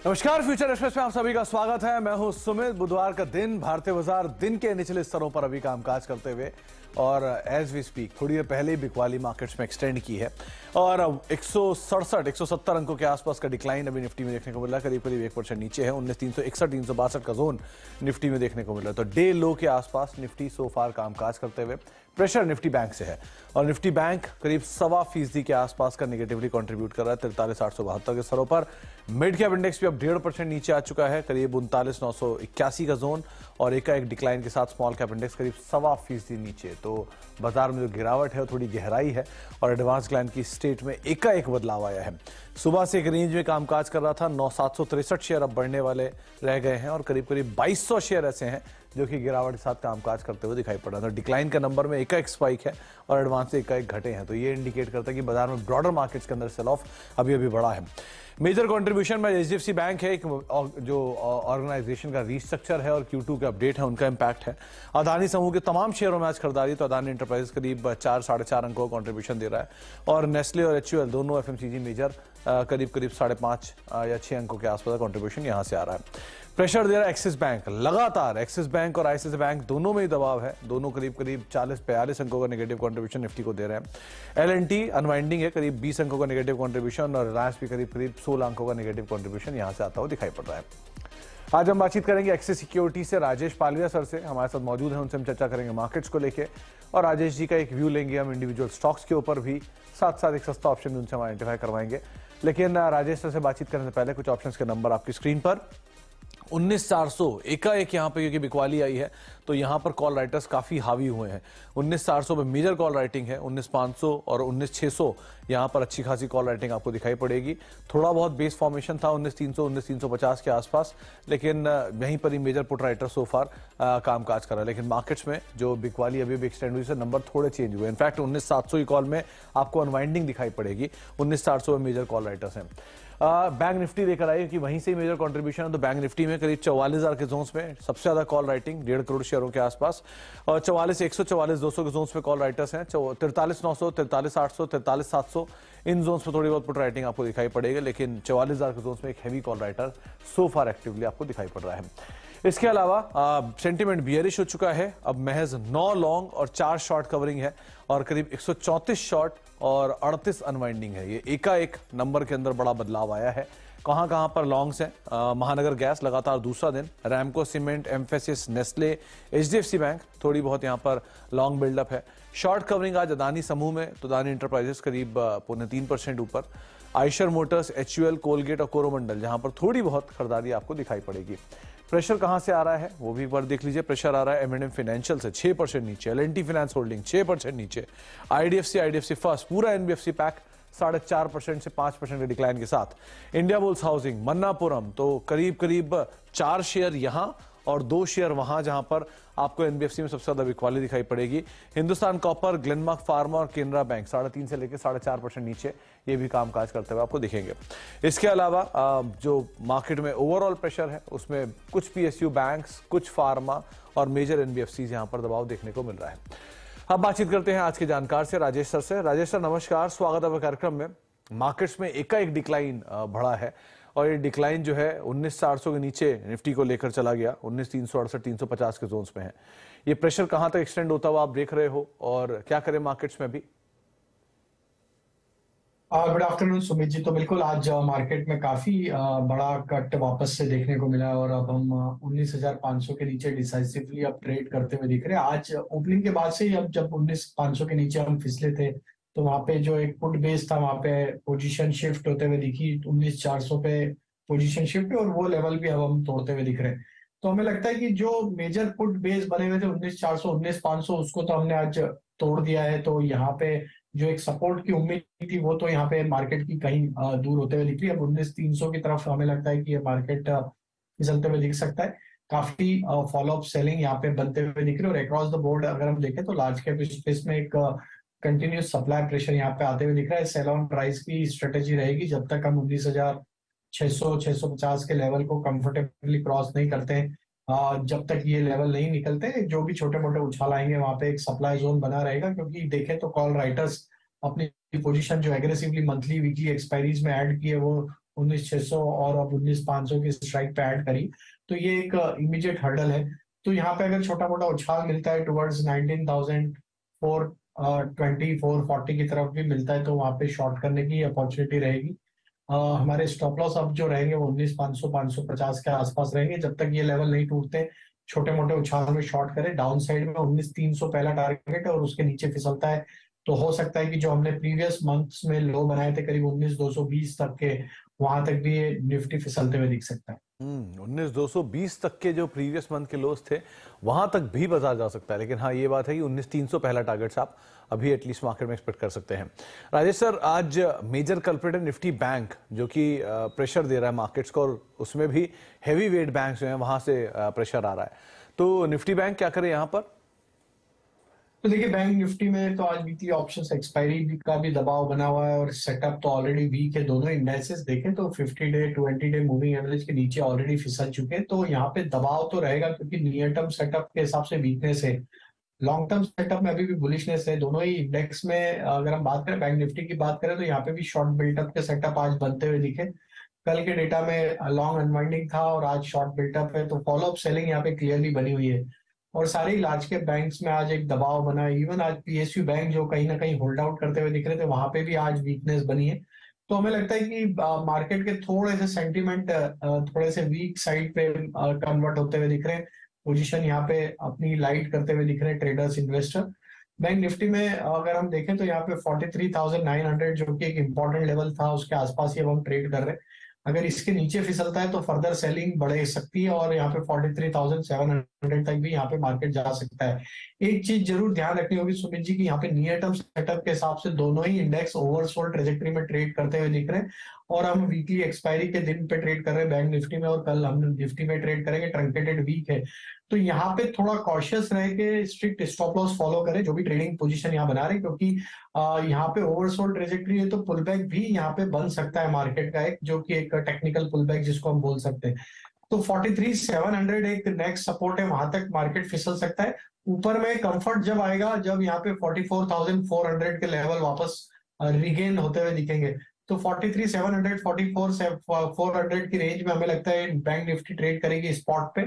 नमस्कार, future express में आप सभी का स्वागत है। मैं हूं सुमित। बुधवार का दिन, भारतीय बाजार दिन के निचले स्तरों पर अभी कामकाज करते हुए और एज वी स्पीक थोड़ी देर पहले ही बिकवाली मार्केट्स में एक्सटेंड की है और 170 अंकों के आसपास का डिक्लाइन अभी निफ्टी में देखने को मिल रहा है। करीब करीब 1% नीचे है। 19,361 362 का जोन निफ्टी में देखने को मिल रहा है। तो डे लो के आसपास निफ्टी सो फार कामकाज करते हुए प्रेशर निफ्टी बैंक से है और निफ्टी बैंक करीब 1.25% के आसपास का नेगेटिवली कंट्रीब्यूट कर रहा है 43,872 के स्तरों पर। मिड कैप इंडेक्स भी अब 1.5% नीचे आ चुका है, करीब 39,981 का जोन और एकाएक डिक्लाइन के साथ स्मॉल कैप इंडेक्स करीब 1.25% नीचे। तो बाजार में जो गिरावट है वो थोड़ी गहराई है और एडवांस क्लाइंट की स्टेट में एकाएक बदलाव आया है। सुबह से एक रेंज में कामकाज कर रहा था, 9,763 शेयर अब बढ़ने वाले रह गए हैं और करीब करीब 2,200 शेयर ऐसे हैं जो कि गिरावट के साथ कामकाज करते हुए दिखाई पड़ रहा था। डिक्लाइन का नंबर में एकाएक स्पाइक है और एडवांस से एकाएक घटे हैं। तो ये इंडिकेट करता है कि बाजार में ब्रॉडर मार्केट्स के अंदर सेल ऑफ अभी अभी बढ़ा है। मेजर कंट्रीब्यूशन में एचडीएफसी बैंक है, एक जो ऑर्गेनाइजेशन का रीस्ट्रक्चर है और Q2 के अपडेट है, उनका इंपैक्ट है। अदानी समूह के तमाम शेयरों में आज खरीदारी, तो अदानी एंटरप्राइजेस करीब 4-4.5 अंकों का कंट्रीब्यूशन दे रहा है और नेस्ले और HUL दोनों FMCG मेजर करीब करीब 5.5 या 6 अंकों के आसपास कंट्रीब्यूशन यहां से आ रहा है। प्रेशर दे रहा है एक्सिस बैंक, लगातार एक्सिस बैंक और आईसीआईसीआई बैंक दोनों में ही दबाव है। दोनों करीब करीब 40-42 अंकों का नेगेटिव कंट्रीब्यूशन निफ्टी को दे रहे हैं। L&T अनवाइंडिंग है, करीब 20 अंकों का नेगेटिव कंट्रीब्यूशन और रिलायंस भी करीब करीब 16 अंकों का नेगेटिव कंट्रीब्यूशन यहां से आता हुआ दिखाई पड़ रहा है। आज हम बातचीत करेंगे एक्सिस सिक्योरिटी से। राजेश पालविया सर से हमारे साथ मौजूद हैं, उनसे हम चर्चा करेंगे मार्केट्स को लेके और राजेश जी का एक व्यू लेंगे हम इंडिविजुअल स्टॉक्स के ऊपर भी, साथ साथ एक सस्ता ऑप्शन भी उनसे हम आइडेंटिफाई करवाएंगे। लेकिन राजेश सर से बातचीत करने से पहले कुछ ऑप्शंस के नंबर आपकी स्क्रीन पर। 19,400 एकाएक यहाँ पे क्योंकि बिकवाली आई है तो यहाँ पर कॉल राइटर्स काफी हावी हुए हैं। 19,400 पे मेजर कॉल राइटिंग है, 19,500 और 19,600 यहाँ पर अच्छी खासी कॉल राइटिंग आपको दिखाई पड़ेगी। थोड़ा बहुत बेस फॉर्मेशन था 19,300 19,350 के आसपास, लेकिन यहीं पर ही मेजर पुट राइटर सो फार कामकाज कर रहा है। लेकिन मार्केट्स में जो बिकवाली अभी भी एक्सटेंड हुई से नंबर थोड़े चेंज हुए। इनफैक्ट 19,700 की कॉल में आपको अनवाइंडिंग दिखाई पड़ेगी। 19,400 में मेजर कॉल राइटर्स हैं। बैंक निफ्टी लेकर आई कि वहीं से मेजर कंट्रीब्यूशन है, तो बैंक निफ्टी में करीब 44,000 के जोन्स में सबसे ज्यादा कॉल राइटिंग 1.5 करोड़ शेयरों के आसपास और 144,200 के जोन्स पे कॉल राइटर्स हैं। 43,900 43,800 43,700 इन जोन्स पर थोड़ी बहुत पुट राइटिंग आपको दिखाई पड़ेगी, लेकिन 44,000 के जोन्स में एक हैवी कॉल राइटर सो फार एक्टिवली आपको दिखाई पड़ रहा है। इसके अलावा सेंटीमेंट बियरिश हो चुका है। अब महज 9 लॉन्ग और 4 शॉर्ट कवरिंग है और करीब 134 शॉर्ट और 38 अनवाइंडिंग है। ये एकाएक नंबर के अंदर बड़ा बदलाव आया है। कहां कहां पर लॉन्ग्स हैं? महानगर गैस लगातार दूसरा दिन, Ramco cement, emphasis, Nestle, HDFC bank थोड़ी बहुत यहां पर लॉन्ग बिल्डअप है। शॉर्ट कवरिंग आज अदानी समूह में, तो अदानी एंटरप्राइजेस करीब 3% ऊपर। आयशर मोटर्स, HUL, कोलगेट और कोरोमंडल जहां पर थोड़ी बहुत खरीदारी आपको दिखाई पड़ेगी। प्रेशर कहां से आ रहा है वो भी एक बार देख लीजिए। प्रेशर आ रहा है M&M फाइनेंशियल से 6% नीचे, L&T फाइनेंस होल्डिंग 6% नीचे, IDFC फर्स्ट, पूरा NBFC पैक 4.5% से 5% के डिक्लाइन के साथ। इंडिया बुल्स हाउसिंग, मन्नापुरम तो करीब करीब 4 शेयर यहां और 2 शेयर वहां जहां पर आपको NBFC में सबसे ज्यादा बिकवाली दिखाई पड़ेगी। हिंदुस्तान कॉपर, ग्लेनमार्क फार्मा और केनरा बैंक 3.5 से लेकर 4.5% नीचे ये भी कामकाज करते हुए आपको दिखेंगे। इसके अलावा जो मार्केट में ओवरऑल प्रेशर है उसमें कुछ PSU बैंक्स, कुछ फार्मा और मेजर NBFCs यहां पर दबाव देखने को मिल रहा है। अब बातचीत करते हैं आज के जानकार से, राजेश सर से। राजेश सर नमस्कार, स्वागत है कार्यक्रम में। मार्केट्स में एकाएक डिक्लाइन बढ़ा है और ये डिक्लाइन जो है 19,400 के नीचे निफ्टी को लेकर चला गया, 19,368 350 के जोन्स में है। ये प्रेशर कहां तक एक्सटेंड होता हुआ आप देख रहे हो और क्या करें मार्केट्स में अभी? Good afternoon Sumit ji. तो बिल्कुल आज मार्केट में काफी बड़ा कट वापस से देखने को मिला और अब हम 19,500 के नीचे डिसाइसिवली अब ट्रेड करते हुए दिख रहे हैं। आज ओपनिंग के बाद से ही अब जब 19,500 के नीचे हम फिसले थे तो वहां पे जो एक पुट बेस था वहां पे पोजीशन शिफ्ट होते हुए दिखी। 19,400 पे पोजीशन शिफ्ट और वो लेवल भी अब हम तोड़ते हुए दिख रहे हैं। तो हमें लगता है कि जो मेजर पुट बेस बने हुए थे 19,400 19,500 उसको तो हमने आज तोड़ दिया है। तो यहाँ पे जो एक सपोर्ट की उम्मीद थी वो तो यहाँ पे मार्केट की कहीं दूर होते हुए दिख रही है। अब 19,300 की तरफ हमें लगता है कि ये मार्केट फिसलते हुए दिख सकता है। काफी फॉलोअप सेलिंग यहाँ पे बनते हुए दिख रही है और अक्रॉस द बोर्ड अगर हम देखें तो लार्ज कैप स्पेस में एक कंटिन्यूस सप्लाई प्रेशर यहाँ पे आते हुए दिख रहा है। सेल ऑन प्राइस की स्ट्रेटेजी रहेगी जब तक हम 19,600 650 के लेवल को कंफर्टेबली क्रॉस नहीं करते हैं। जब तक ये लेवल नहीं निकलते जो भी छोटे मोटे उछाल आएंगे वहां पे एक सप्लाई जोन बना रहेगा, क्योंकि देखें तो कॉल राइटर्स अपनी पोजीशन जो एग्रेसिवली मंथली वीकली एक्सपायरीज में ऐड की है वो 19,600 और अब 19,500 की स्ट्राइक पे ऐड करी, तो ये एक इमीडिएट हर्डल है। तो यहाँ पे अगर छोटा मोटा उछाल मिलता है टुवर्ड्स 19,420 440 की तरफ भी मिलता है, तो वहां पे शॉर्ट करने की अपॉर्चुनिटी रहेगी। हमारे स्टॉप लॉस अब जो रहेंगे वो 19,500 550 के आसपास रहेंगे। जब तक ये लेवल नहीं टूटते, छोटे मोटे उछाल में शॉर्ट करें। डाउन साइड में 19,300 पहला टारगेट है, और उसके नीचे फिसलता है तो हो सकता है कि जो हमने प्रीवियस मंथ्स में लो बनाए थे करीब 19,220 तक के, वहां तक भी ये निफ्टी फिसलते हुए दिख सकता है। 19,220 तक के जो प्रीवियस मंथ के लोस थे वहां तक भी बाजार जा सकता है, लेकिन हाँ ये बात है कि 19,300 पहला टारगेट आप अभी एटलीस्ट मार्केट में एक्सपेक्ट कर सकते हैं। राजेश सर, आज मेजर कल्प्रिट है निफ्टी बैंक, जो कि प्रेशर दे रहा है मार्केट्स को, और उसमें भी हैवी वेट बैंक जो है वहां से प्रेशर आ रहा है। तो निफ्टी बैंक क्या करे यहाँ पर? तो देखिए, बैंक निफ्टी में तो आज वीकली ऑप्शंस एक्सपायरी भी का भी दबाव बना हुआ है, और सेटअप तो ऑलरेडी वीक है। दोनों इंडेक्सेस देखें तो 50 डे 20 डे मूविंग एवरेज के नीचे ऑलरेडी फिसल चुके हैं, तो यहाँ पे दबाव तो रहेगा, क्योंकि नियर टर्म सेटअप के हिसाब से वीकनेस है। लॉन्ग टर्म सेटअप में अभी भी बुलिशनेस है। दोनों ही इंडेक्स में अगर हम बात करें, बैंक निफ्टी की बात करें, तो यहाँ पे भी शॉर्ट बिल्टअप के सेटअप आज बनते हुए दिखे। कल के डेटा में लॉन्ग अनवाइंडिंग था और आज शॉर्ट बिल्टअप है, तो फॉलोअप सेलिंग यहाँ पे क्लियरली बनी हुई है। और सारे ही लार्ज कैप बैंक्स में आज एक दबाव बना है। इवन आज पीएसयू बैंक जो कहीं ना कहीं होल्ड आउट करते हुए दिख रहे थे, वहां पे भी आज वीकनेस बनी है। तो हमें लगता है कि मार्केट के थोड़े से सेंटीमेंट थोड़े से वीक साइड पे कन्वर्ट होते हुए दिख रहे हैं। पोजीशन यहाँ पे अपनी लाइट करते हुए दिख रहे हैं ट्रेडर्स, इन्वेस्टर। बैंक निफ्टी में अगर हम देखें तो यहाँ पे 43,900 जो कि एक इंपॉर्टेंट लेवल था, उसके आसपास ही अब हम ट्रेड कर रहे हैं। अगर इसके नीचे फिसलता है तो फर्दर सेलिंग बढ़ सकती है, और यहाँ पे 43,700 तक भी यहाँ पे मार्केट जा सकता है। एक चीज जरूर ध्यान रखनी होगी सुमित जी, की यहाँ पे नियर टर्म सेटअप के हिसाब से दोनों ही इंडेक्स ओवरसोल्ड ट्रेजेक्टरी में ट्रेड करते हुए दिख रहे हैं, और हम वीकली एक्सपायरी के दिन पे ट्रेड कर रहे हैं बैंक निफ्टी में, और कल हम निफ्टी में ट्रेड करेंगे। ट्रंकेटेड वीक है, तो यहाँ पे थोड़ा कॉशियस रह के स्ट्रिक्ट स्टॉप लॉस फॉलो करें जो भी ट्रेडिंग पोजीशन यहाँ बना रहे हैं, क्योंकि यहाँ पे ओवरसोल्ड ट्रेजेक्टरी है, तो पुलबैक भी यहाँ पे बन सकता है मार्केट का, एक जो कि एक टेक्निकल पुलबैक जिसको हम बोल सकते हैं। तो 43,700 एक नेक्स्ट सपोर्ट है, वहां तक मार्केट फिसल सकता है। ऊपर में कंफर्ट जब आएगा, जब यहाँ पे 44,400 के लेवल वापस रिगेन होते हुए दिखेंगे, तो 43,700 44,400 की रेंज में हमें लगता है बैंक निफ्टी ट्रेड करेगी स्पॉट पे।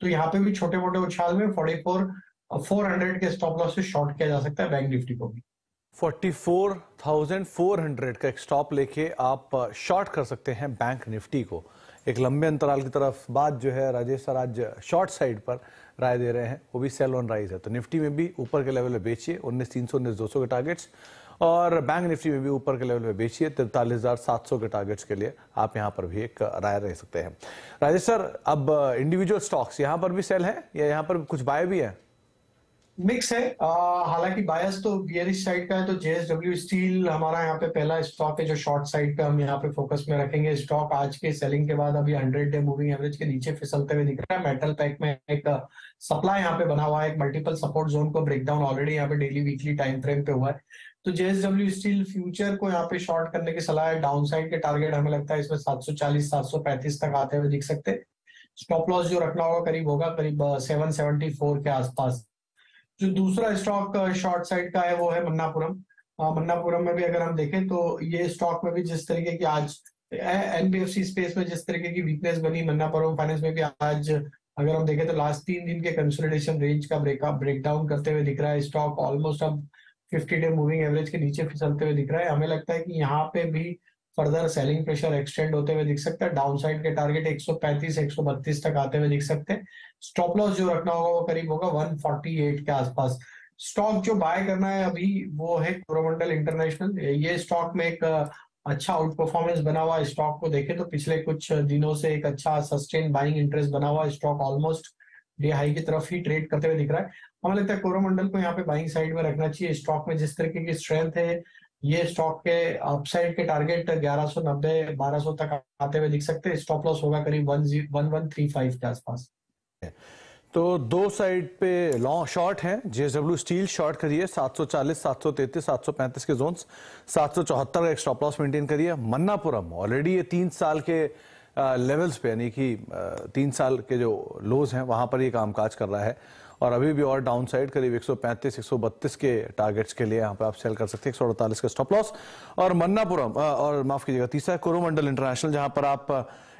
तो यहाँ पे भी छोटे मोटे उछाल में 44,400 के स्टॉप लॉस से शॉर्ट किया जा सकता है बैंक निफ्टी को भी। 44,400 का एक स्टॉप लेके आप शॉर्ट कर सकते हैं बैंक निफ्टी को। एक लंबे अंतराल की तरफ बात जो है राजेश सर आज शॉर्ट साइड पर राय दे रहे हैं, वो भी सेल ऑन राइज है। तो निफ्टी में भी ऊपर के लेवल में बेचिए 19,300 19,200 के टारगेट्स, और बैंक निफ्टी में भी ऊपर के लेवल में बेचिए 43,700 के टारगेट्स के लिए आप यहां पर भी एक राय रह सकते हैं। राजेश सर, अब इंडिविजुअल स्टॉक्स यहां पर भी सेल है या यहां पर कुछ बाय भी है? मिक्स है। हालांकि बायस तो बियरिश साइड का है, तो जेएसडब्ल्यू स्टील हमारा यहाँ पे पहला स्टॉक है जो शॉर्ट साइड पे हम यहाँ पे फोकस में रखेंगे। स्टॉक आज के सेलिंग के बाद अभी 100 डे मूविंग एवरेज के नीचे फिसलते हुए दिख रहा है। मेटल पैक में एक सप्लाई यहाँ पे बना हुआ है, एक मल्टीपल सपोर्ट जोन को ब्रेकडाउन ऑलरेडी यहाँ पे डेली वीकली टाइम फ्रेम पे हुआ है। तो जेएसडब्ल्यू स्टील फ्यूचर को यहाँ पे शॉर्ट करने की सलाह है। डाउन साइड के टारगेट हमें लगता है इसमें 740 735 तक आते हुए दिख सकते हैं। स्टॉप लॉस जो रखना होगा करीब 774 के आसपास। जो दूसरा स्टॉक शॉर्ट साइड का है वो है मन्नापुरम। मन्नापुरम में भी अगर हम देखें तो ये स्टॉक में भी जिस तरीके की आज एनबीएफसी स्पेस में जिस तरीके की वीकनेस बनी, मन्नापुरम फाइनेंस में भी आज अगर हम देखें तो लास्ट 3 दिन के कंसोलिडेशन रेंज का ब्रेकडाउन करते हुए दिख रहा है। स्टॉक ऑलमोस्ट अब 50 डे मूविंग एवरेज के नीचे फिसलते हुए दिख रहा है। हमें लगता है कि यहाँ पे भी फर्दर सेलिंग प्रेशर एक्सटेंड होते हुए दिख सकता है। डाउन साइड के टारगेट 135 132 तक आते हुए दिख सकते हैं। स्टॉप लॉस जो रखना होगा वो करीब होगा 148 के आसपास। स्टॉक जो बाय करना है अभी वो है कोरोमंडल इंटरनेशनल। ये स्टॉक में एक अच्छा आउट परफॉर्मेंस बना हुआ है। स्टॉक को देखें तो पिछले कुछ दिनों से एक अच्छा सस्टेन बाइंग इंटरेस्ट बना हुआ है। स्टॉक ऑलमोस्ट डे हाई की तरफ ही ट्रेड करते हुए दिख रहा है। हमें लगता है कोरोमंडल को यहाँ पे बाइंग साइड में रखना चाहिए। स्टॉक में जिस तरीके की स्ट्रेंथ है, ये स्टॉक के अपसाइड के टारगेट 1190 1200 तक आते हुए दिख सकते हैं। स्टॉप लॉस होगा करीब 1135 के आसपास। तो दो साइड पे लॉन्ग शॉर्ट है। जेएसडब्ल्यू स्टील शॉर्ट करिए 740 733 735 के जोन्स, 774 का एक स्टॉप लॉस मेंटेन करिए। मन्नापुरम ऑलरेडी ये 3 साल के लेवल्स पे, यानी कि 3 साल के जो लोज हैं वहां पर ये कामकाज कर रहा है, और अभी भी और डाउन साइड करीब 135 132 के टारगेट्स के लिए यहाँ पे आप सेल कर सकते हैं, 148 का स्टॉप लॉस। और मन्नापुरम और माफ कीजिएगा तीसरा कोरोमंडल इंटरनेशनल, जहां पर आप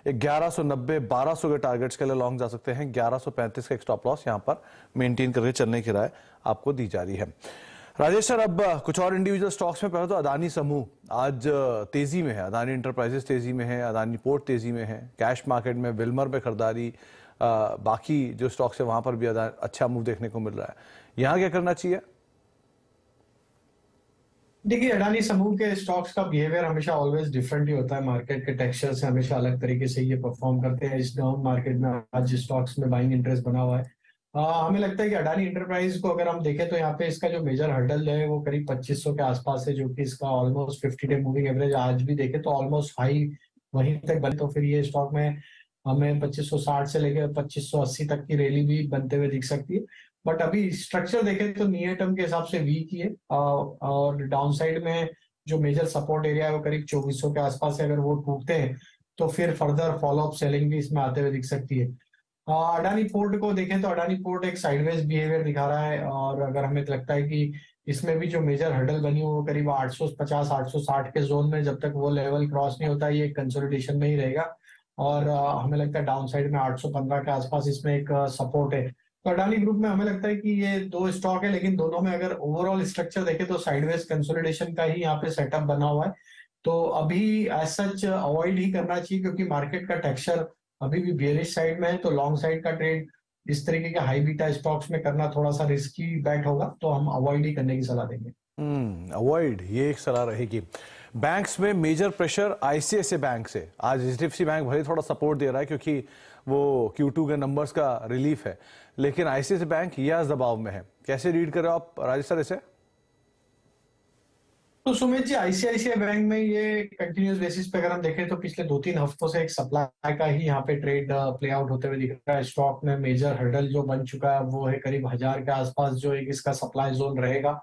1190 1200 के टारगेट्स के लिए लॉन्ग जा सकते हैं। 1135 का एक स्टॉप लॉस यहाँ पर मेंटेन करके चलने की राय आपको दी जा रही है। राजेश सर, अब कुछ और इंडिविजुअल स्टॉक्स में, पहले तो अदानी समूह आज तेजी में है, अदानी इंटरप्राइजेस तेजी में है, अदानी पोर्ट तेजी में है, कैश मार्केट में विल्मर पे खरीदारी, बाकी जो स्टॉक्स है वहां पर भी अच्छा मूव देखने को मिल रहा है। यहां क्या करना चाहिए? देखिए, अडानी समूह के स्टॉक्स का बिहेवियर हमेशा ऑलवेज डिफरेंट ही होता है, मार्केट के टेक्सचर से हमेशा अलग तरीके से ये परफॉर्म करते हैं। इस डाउन मार्केट में आज स्टॉक्स में बाइंग इंटरेस्ट बना हुआ है। हमें लगता है कि अडानी इंटरप्राइज को अगर हम देखें तो यहाँ पे इसका जो मेजर हर्डल है वो करीब 2500 के आसपास है, जो कि इसका ऑलमोस्ट 50 डे मूविंग एवरेज आज भी देखे तो ऑलमोस्ट हाई वहीं तक बने। तो फिर ये स्टॉक में हमें 2560 से लेकर 2580 तक की रैली भी बनते हुए दिख सकती है। बट अभी स्ट्रक्चर देखें तो नियर टर्म के हिसाब से वीक ही है, और डाउन साइड में जो मेजर सपोर्ट एरिया है वो करीब 2400 के आसपास है। अगर वो टूटते हैं तो फिर फर्दर फॉलोअप सेलिंग भी इसमें आते हुए दिख सकती है। अडानी पोर्ट को देखें तो अडानी पोर्ट एक साइडवेज बिहेवियर दिखा रहा है, और अगर हमें लगता है कि इसमें भी जो मेजर हर्डल बनी हो वो करीब 850 860 के जोन में, जब तक वो लेवल क्रॉस नहीं होता ये कंसोलिडेशन में ही रहेगा। और हमें लगता है डाउन साइड में 815 के आसपास इसमें एक सपोर्ट है। तो अडानी ग्रुप में हमें लगता है कि ये दो स्टॉक है, लेकिन दोनों में अगर ओवरऑल स्ट्रक्चर देखें तो साइडवेज कंसोलिडेशन का ही यहाँ पे सेटअप बना हुआ है। तो अभी एज सच अवॉइड ही करना चाहिए, क्योंकि मार्केट का टेक्सचर अभी भी बेयरिश साइड में है। तो लॉन्ग साइड का ट्रेड इस तरीके के हाई बीटा स्टॉक्स में करना थोड़ा सा रिस्की बैट होगा, तो हम अवॉइड ही करने की सलाह देंगे। अवॉइड, ये एक सलाह रहेगी। बैंक्स में मेजर प्रेशर आईसीआईसीआई बैंक से। आज एचडीएफसी बैंक भले थोड़ा सपोर्ट दे रहा है क्योंकि वो Q2 के नंबर्स का रिलीफ है, लेकिन आईसीआईसीआई बैंक ये आज दबाव में है। कैसे रीड कर रहे हो आप राजेश सर इसे? तो सुमित जी, आईसीआईसीआई बैंक में ये कंटिन्यूस बेसिस पे अगर हम देखें तो पिछले 2-3 हफ्तों से एक सप्लाई का ही यहाँ पे ट्रेड प्ले आउट होते हुए दिख रहा है। स्टॉक में मेजर हर्डल जो बन चुका है वो है करीब 1000 के आसपास, जो एक इसका सप्लाई जोन रहेगा।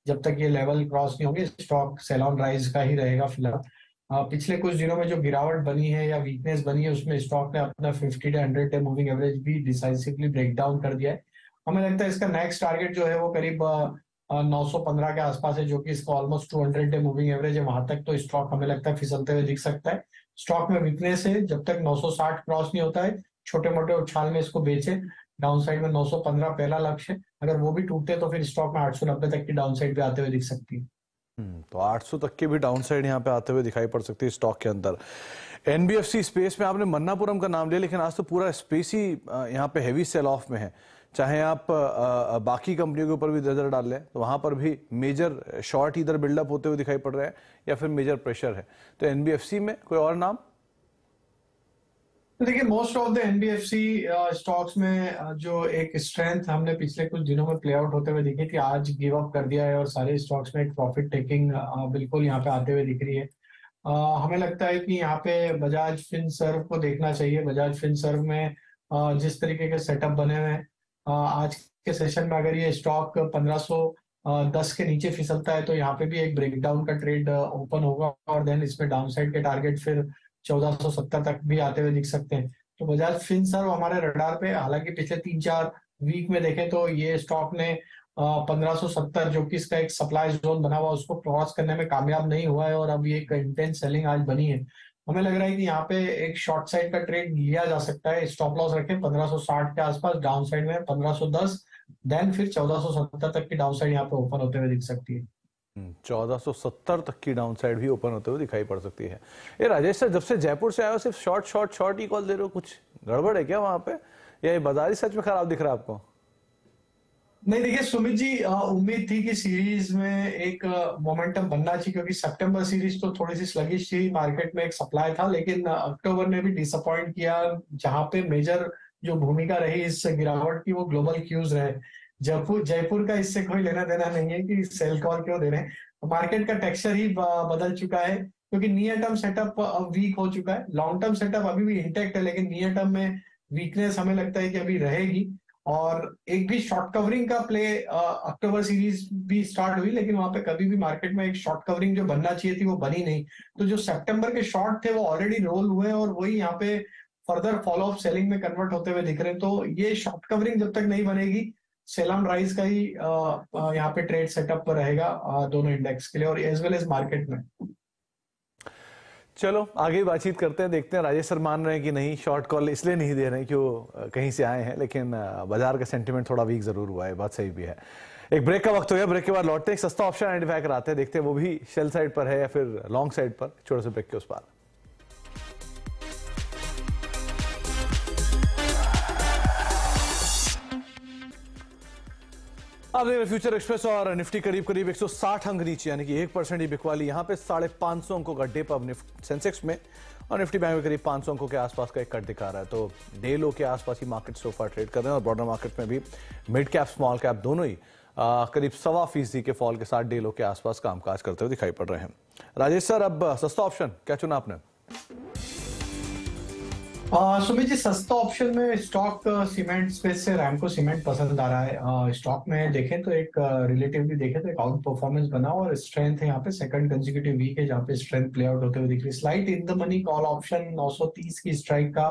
जब तक ये लेवल क्रॉस नहीं होंगे स्टॉक सेल ऑन राइज का ही रहेगा फिलहाल। पिछले कुछ दिनों में जो गिरावट बनी है या वीकनेस बनी है उसमें स्टॉक ने अपना 50 डे 100 डे मूविंग एवरेज भी डिसाइसिवली ब्रेक डाउन कर दिया है। हमें लगता है इसका नेक्स्ट टारगेट जो है वो करीब 915 के आसपास है, जो कि इसका ऑलमोस्ट 200 डे मूविंग एवरेज है। वहां तक तो स्टॉक हमें लगता है फिसलते हुए दिख सकता है। स्टॉक में वीकनेस है, जब तक 960 क्रॉस नहीं होता है छोटे मोटे उछाल में इसको बेचे। डाउन साइड में 915 पहला लक्ष्य है, अगर वो भी टूटे तो फिर स्टॉक में 890 तक की डाउन साइड भी आते हुए दिख सकती है। तो 800 तक की भी डाउन साइड यहाँ पे आते हुए दिखाई पड़ सकती है स्टॉक के अंदर। एनबीएफसी स्पेस में आपने मन्नापुरम का नाम लिया, लेकिन आज तो पूरा स्पेस ही यहाँ पे हैवी सेल ऑफ में है। चाहे आप बाकी कंपनियों के ऊपर भी नजर डाल लें तो वहां पर भी मेजर शॉर्ट इधर बिल्डअप होते हुए दिखाई पड़ रहे हैं या फिर मेजर प्रेशर है। तो एनबीएफसी में कोई और नाम? तो देखिए, most of the NBFC stocks में जो एक स्ट्रेंथ हमने पिछले कुछ दिनों में प्ले आउट होते हुए दिखी थी, आज गिव अप कर दिया है और सारे स्टॉक्स में एक प्रॉफिट टेकिंग बिल्कुल यहाँ पे आते हुए दिख रही है। हमें लगता है कि यहाँ पे बजाज फिनसर्व को देखना चाहिए। बजाज फिनसर्व में जिस तरीके के सेटअप बने हुए हैं, आज के सेशन में अगर ये स्टॉक 1510 के नीचे फिसलता है तो यहाँ पे भी एक ब्रेकडाउन का ट्रेड ओपन होगा, और देन इसमें डाउन साइड के टारगेट फिर 1470 तक भी आते हुए दिख सकते हैं। तो बजाज फिनसर्व हमारे रडार पे, हालांकि पिछले 3-4 वीक में देखें तो ये स्टॉक ने 1570 जो कि इसका एक सप्लाई जोन बना हुआ उसको क्रॉस करने में कामयाब नहीं हुआ है, और अब ये एक इंटेंस सेलिंग आज बनी है। हमें लग रहा है कि यहाँ पे एक शॉर्ट साइड का ट्रेड लिया जा सकता है। स्टॉप लॉस रखें 1560 के आसपास, डाउन साइड में 1510, देन फिर 1470 तक की डाउन साइड यहाँ पे ओपन होते हुए दिख सकती है। 1470 तक की डाउन साइड भी ओपन होते हुए दिखाई पड़ सकती है। ये राजेश सर, जब से जयपुर से आए हो सिर्फ शॉर्ट शॉर्ट शॉर्ट ही कॉल दे रहे हो, कुछ गड़बड़ है क्या वहां पे, या ये बाजार ही सच में खराब दिख रहा है आपको? नहीं, देखिए सुमित जी, उम्मीद थी कि सीरीज में एक मोमेंटम बनना चाहिए, क्योंकि सितंबर सीरीज तो थोड़ी सी स्लगिश थी, मार्केट में एक सप्लाई था, लेकिन अक्टूबर ने भी डिसअपॉइंट किया, जहां पे मेजर जो भूमिका रही इस गिरावट की वो ग्लोबल क्यूज रहे। जयपुर जयपुर का इससे कोई लेना देना नहीं है कि सेल कॉल क्यों दे रहे हैं। मार्केट का टेक्सचर ही बदल चुका है, क्योंकि नियर टर्म सेटअप वीक हो चुका है। लॉन्ग टर्म सेटअप अभी भी इंटेक्ट है, लेकिन नियर टर्म में वीकनेस हमें लगता है कि अभी रहेगी। और एक भी शॉर्ट कवरिंग का प्ले, अक्टूबर सीरीज भी स्टार्ट हुई, लेकिन वहां पे कभी भी मार्केट में एक शॉर्ट कवरिंग जो बनना चाहिए थी वो बनी नहीं। तो जो सितंबर के शॉर्ट थे वो ऑलरेडी रोल हुए और वही यहाँ पे फर्दर फॉलो अप सेलिंग में कन्वर्ट होते हुए दिख रहे हैं। तो ये शॉर्ट कवरिंग जब तक नहीं बनेगी, सेल ऑन राइज का ही यहाँ पे ट्रेड सेटअप पर रहेगा दोनों इंडेक्स के लिए और एज वेल एज मार्केट में। चलो आगे बातचीत करते हैं, देखते हैं राजेश सर मान रहे हैं कि नहीं। शॉर्ट कॉल इसलिए नहीं दे रहे हैं कि वो कहीं से आए हैं, लेकिन बाजार का सेंटीमेंट थोड़ा वीक जरूर हुआ है, बात सही भी है। एक ब्रेक का वक्त हो गया, ब्रेक के बाद लौटते हैं, एक सस्ता ऑप्शन आइडेंटिफाई कराते हैं, देखते हैं वो भी शेल साइड पर है या फिर लॉन्ग साइड पर। छोटे से ब्रेक के उस पार। अब देखिए फ्यूचर एक्सप्रेस और निफ्टी करीब करीब 160 अंक नीचे, यानी कि 1% ही बिकवाली यहाँ पे। 550 अंकों का डिप अब सेंसेक्स में, और निफ्टी बैंक में करीब 500 अंकों के आसपास का एक कट दिखा रहा है। तो डे लो के आसपास ही मार्केट सोफा ट्रेड कर रहे हैं, और ब्रॉडर मार्केट में भी मिड कैप स्मॉल कैप दोनों ही करीब 1.25% के फॉल के साथ डे लो के आसपास कामकाज करते हुए दिखाई पड़ रहे हैं। राजेश सर, अब सस्ता ऑप्शन क्या चुना आपने? सुमित जी, सस्ता ऑप्शन में स्टॉक सीमेंट स्पेस से रैमको सीमेंट पसंद आ रहा है। स्टॉक में देखें तो एक रिलेटिवली देखें तो एक आउट परफॉर्मेंस बना और स्ट्रेंथ है यहाँ पे। सेकंड कंसेक्यूटिव वीक है जहाँ पे स्ट्रेंथ प्ले आउट होते हुए दिख रही है। Slight in the money call option 930 की स्ट्राइक का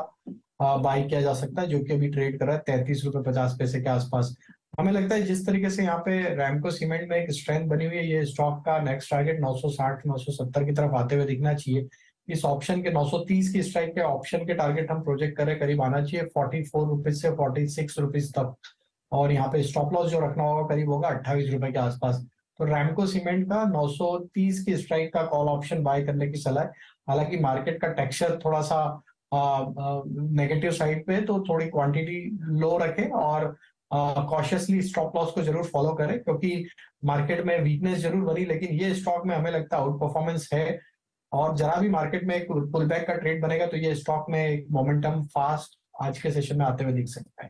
बाई किया जा सकता है, जो कि अभी ट्रेड कर रहा है 33.50 रुपए के आसपास। हमें लगता है जिस तरीके से यहाँ पे रैमको सीमेंट में एक स्ट्रेंथ बनी हुई है, ये स्टॉक का नेक्स्ट टारगेट 960 970 की तरफ आते हुए दिखना चाहिए। इस ऑप्शन के 930 की स्ट्राइक के ऑप्शन के टारगेट हम प्रोजेक्ट करें करीब आना चाहिए 44 रुपीज से 46 रुपीज तक, और यहाँ पे स्टॉप लॉस जो रखना होगा करीब होगा 28 रुपए के आसपास। तो रैमको सीमेंट का 930 की स्ट्राइक का कॉल ऑप्शन बाय करने की सलाह है। हालांकि मार्केट का टेक्सचर थोड़ा सा नेगेटिव साइड पे, तो थोड़ी क्वांटिटी लो रखें और कॉशियसली स्टॉप लॉस को जरूर फॉलो करें, क्योंकि मार्केट में वीकनेस जरूर बनी, लेकिन ये स्टॉक में हमें लगता है आउट परफॉर्मेंस है। और जरा भी मार्केट में एक पुल बैक का ट्रेड बनेगा तो ये स्टॉक में एक मोमेंटम फास्ट आज के सेशन में आते हुए दिख सकता है।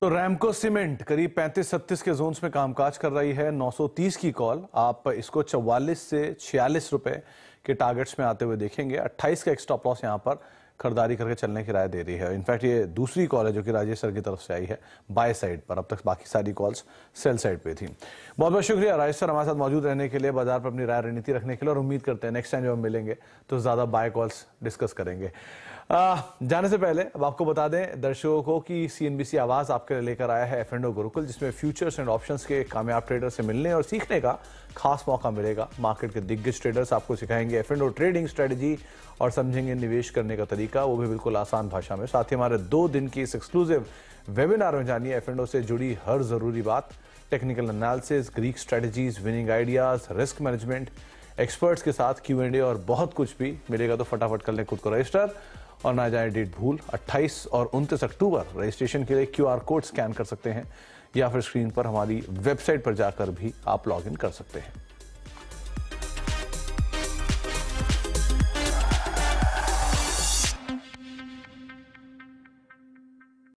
तो रैमको सीमेंट करीब 35-36 के जोन्स में कामकाज कर रही है। 930 की कॉल, आप इसको 44 से 46 रुपए के टारगेट्स में आते हुए देखेंगे। 28 का एक स्टॉप लॉस यहाँ पर खरीदारी करके चलने की राय दे रही है। इनफैक्ट ये दूसरी कॉल है जो कि राजेश सर की तरफ से आई है बाय साइड पर। अब तक बाकी सारी कॉल्स सेल साइड पे थी। बहुत बहुत शुक्रिया राजेश सर हमारे साथ मौजूद रहने के लिए, बाजार पर अपनी राय रणनीति रखने के लिए, और उम्मीद करते हैं नेक्स्ट टाइम जब हम मिलेंगे तो ज्यादा बाय कॉल्स डिस्कस करेंगे। जाने से पहले अब आपको बता दें दर्शकों को कि सीएनबीसी आवाज आपके लिए लेकर आया है F&O गुरुकुल, जिसमें फ्यूचर्स एंड ऑप्शंस के कामयाब ट्रेडर से मिलने और सीखने का खास मौका मिलेगा। मार्केट के दिग्गज ट्रेडर्स आपको सिखाएंगे F&O ट्रेडिंग स्ट्रेटजी और समझेंगे निवेश करने का तरीका, वो भी बिल्कुल आसान भाषा में। साथ ही हमारे 2 दिन की इस एक्सक्लूसिव वेबिनार में जानिए F&O से जुड़ी हर जरूरी बात, technical analysis, Greek strategies, winning ideas, risk management, experts के साथ Q&A और बहुत कुछ भी मिलेगा। तो फटाफट कर लें खुद को रजिस्टर और ना जाए डेट भूल। 28 और 29 अक्टूबर रजिस्ट्रेशन के लिए QR कोड स्कैन कर सकते हैं या फिर स्क्रीन पर हमारी वेबसाइट पर जाकर भी आप लॉग इन कर सकते हैं।